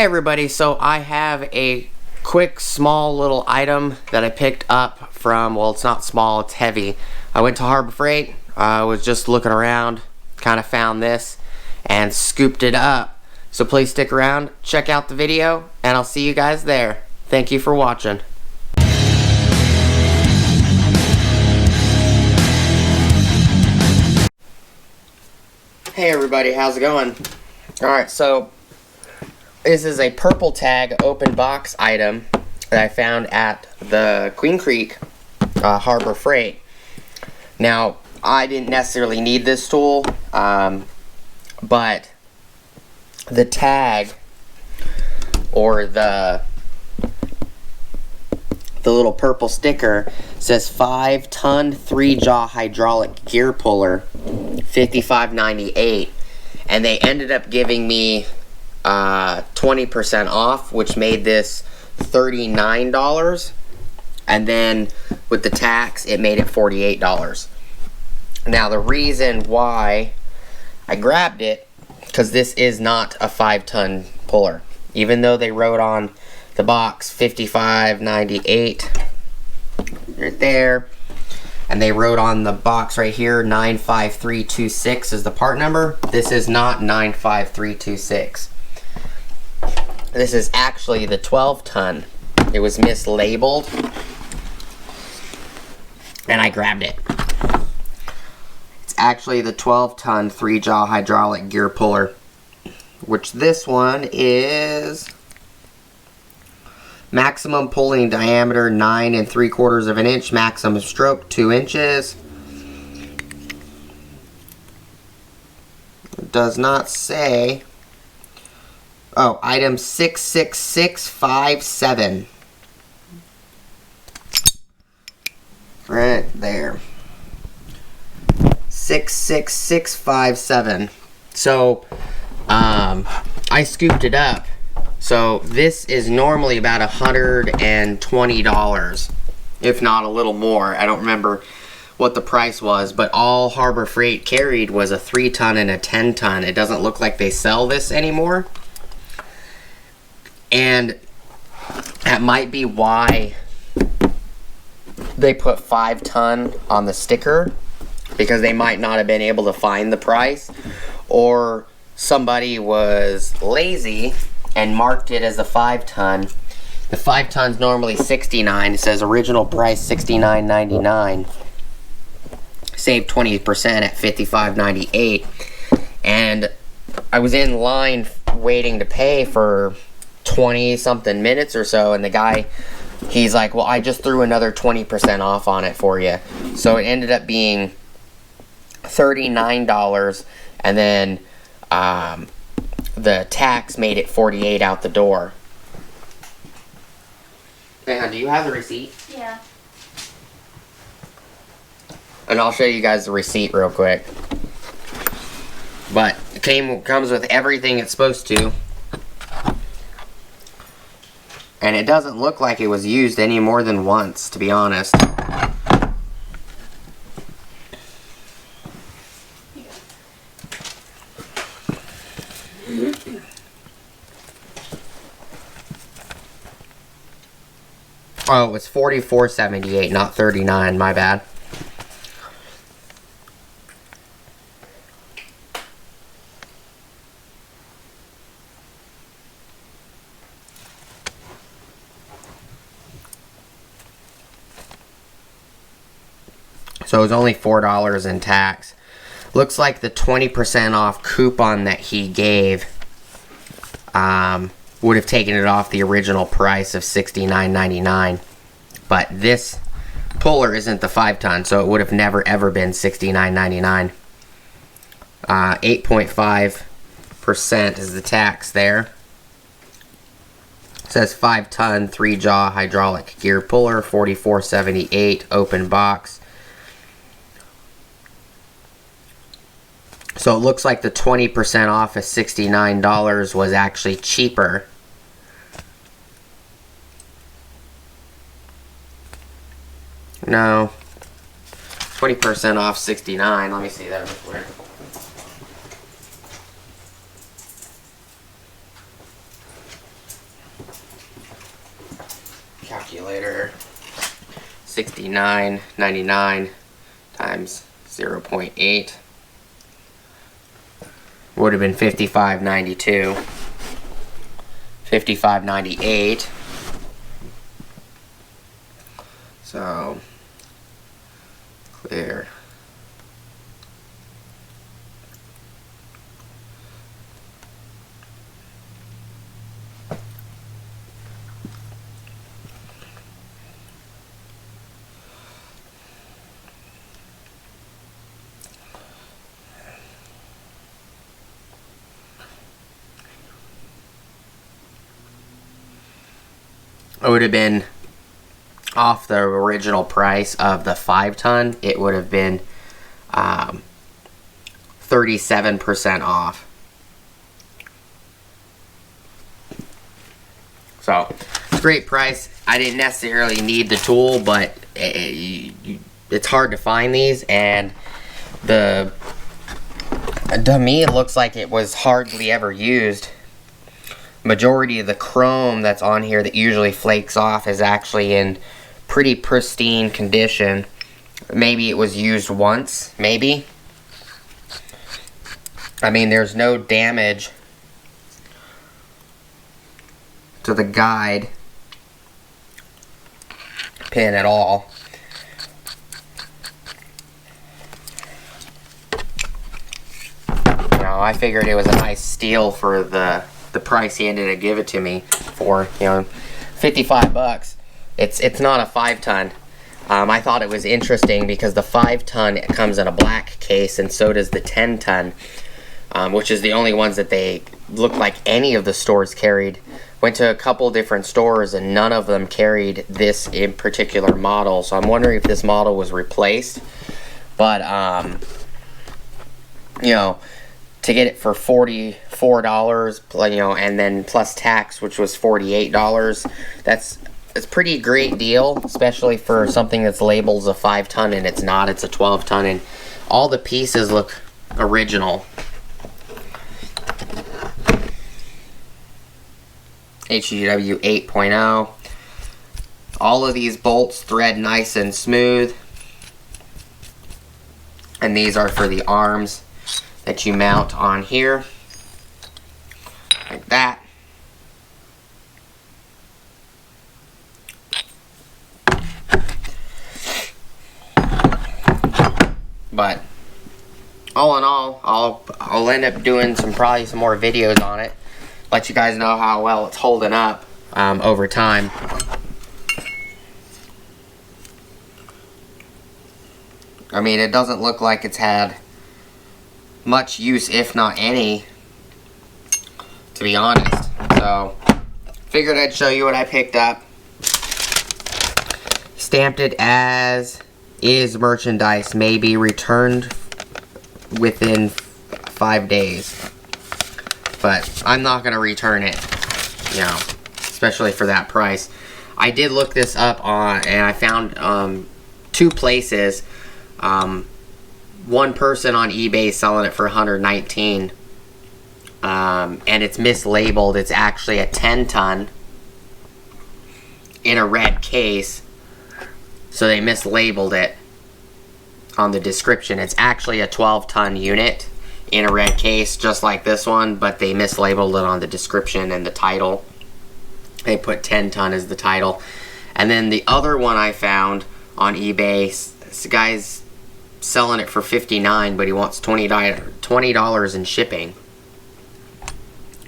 Hey everybody, so I have a quick small little item that I picked up from, well, it's not small, it's heavy. I went to Harbor Freight, I was just looking around, kind of found this and scooped it up. So please stick around, check out the video, and I'll see you guys there. Thank you for watching. Hey everybody, how's it going? Alright, so this is a purple tag open box item that I found at the Queen Creek Harbor Freight. Now, I didn't necessarily need this tool, but the tag or the little purple sticker says 5-ton 3-jaw hydraulic gear puller, $55.98, and they ended up giving me 20% off, which made this $39, and then with the tax it made it $48. Now the reason why I grabbed it, because this is not a 5-ton puller, even though they wrote on the box $55.98 right there, and they wrote on the box right here 95326 is the part number. This is not 95326. This is actually the 12-ton. It was mislabeled, and I grabbed it. It's actually the 12-ton 3-jaw hydraulic gear puller, which this one is maximum pulling diameter 9 3/4 of an inch, maximum stroke 2 inches. It does not say. Oh, item 66657. Right there. 66657. So, I scooped it up. So, this is normally about $120, if not a little more. I don't remember what the price was, but all Harbor Freight carried was a 3-ton and a 10-ton. It doesn't look like they sell this anymore. And that might be why they put 5-ton on the sticker, because they might not have been able to find the price, or somebody was lazy and marked it as a 5-ton. The 5-ton's normally $69. It says original price $69.99. Saved 20% at $55.98. And I was in line waiting to pay for 20 something minutes or so, and the guy, he's like, well, I just threw another 20% off on it for you. So it ended up being $39, and then the tax made it $48 out the door. Hang on, do you have the receipt? Yeah. And I'll show you guys the receipt real quick. But it comes with everything it's supposed to. And it doesn't look like it was used any more than once, to be honest. Oh, it was $44.78, not $39, my bad. So it was only $4 in tax. Looks like the 20% off coupon that he gave would have taken it off the original price of $69.99. But this puller isn't the 5-ton, so it would have never ever been $69.99. 8.5% is the tax there. It says 5-ton 3-jaw hydraulic gear puller, $44.78, open box. So it looks like the 20% off of $69 was actually cheaper. No. 20% off 69. Let me see that real quick. calculator. 69.99 times 0.8 would have been 55.92. 55.98. So clear. It would have been off the original price of the 5-ton. It would have been 37% off. So, great price. I didn't necessarily need the tool, but it's hard to find these, and to me it looks like it was hardly ever used. Majority of the chrome that's on here that usually flakes off is actually in pretty pristine condition. Maybe it was used once, maybe. I mean, there's no damage to the guide pin at all. You know, I figured it was a nice steal for the price he ended up giving it to me for, you know, 55 bucks. It's not a 5-ton. I thought it was interesting because the 5-ton comes in a black case, and so does the 10-ton, which is the only ones that they look like any of the stores carried. Went to a couple different stores and none of them carried this in particular model, so I'm wondering if this model was replaced. But you know, to get it for $44, you know, and then plus tax, which was $48, that's a pretty great deal, especially for something that's labeled as a 5-ton and it's not. It's a 12-ton, and all the pieces look original. HGW 8.0. All of these bolts thread nice and smooth, and these are for the arms that you mount on here, like that. But all in all, I'll end up doing probably some more videos on it, let you guys know how well it's holding up over time. I mean, it doesn't look like it's had much use, if not any, to be honest. So figured I'd show you what I picked up. Stamped it as is merchandise, may be returned within 5 days, but I'm not gonna return it, you know, especially for that price. I did look this up on, and I found 2 places. One person on eBay selling it for $119, and it's mislabeled. It's actually a 10-ton in a red case, so they mislabeled it on the description. It's actually a 12-ton unit in a red case, just like this one, but they mislabeled it on the description and the title. They put 10-ton as the title. And then the other one I found on eBay, this guy's selling it for $59, but he wants $20 in shipping.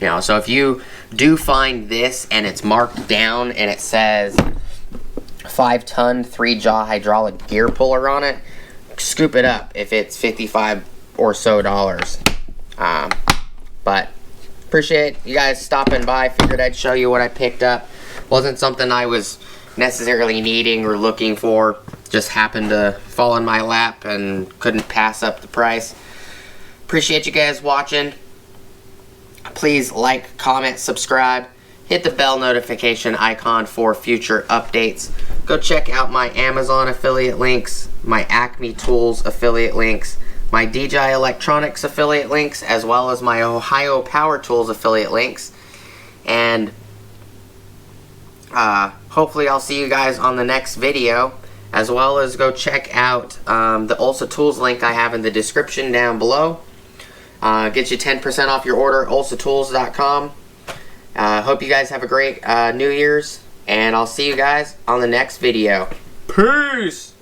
You know, so if you do find this and it's marked down and it says 5-ton 3-jaw hydraulic gear puller on it, scoop it up if it's $55 or so. But appreciate you guys stopping by. Figured I'd show you what I picked up. Wasn't something I was necessarily needing or looking for, just happened to fall in my lap and couldn't pass up the price. Appreciate you guys watching. Please like, comment, subscribe, hit the bell notification icon for future updates. Go check out my Amazon affiliate links, my Acme Tools affiliate links, my DJI Electronics affiliate links, as well as my Ohio Power Tools affiliate links. And hopefully I'll see you guys on the next video, as well as go check out the Ulsa Tools link I have in the description down below. Get you 10% off your order at ulsatools.com. Hope you guys have a great New Year's, and I'll see you guys on the next video. Peace!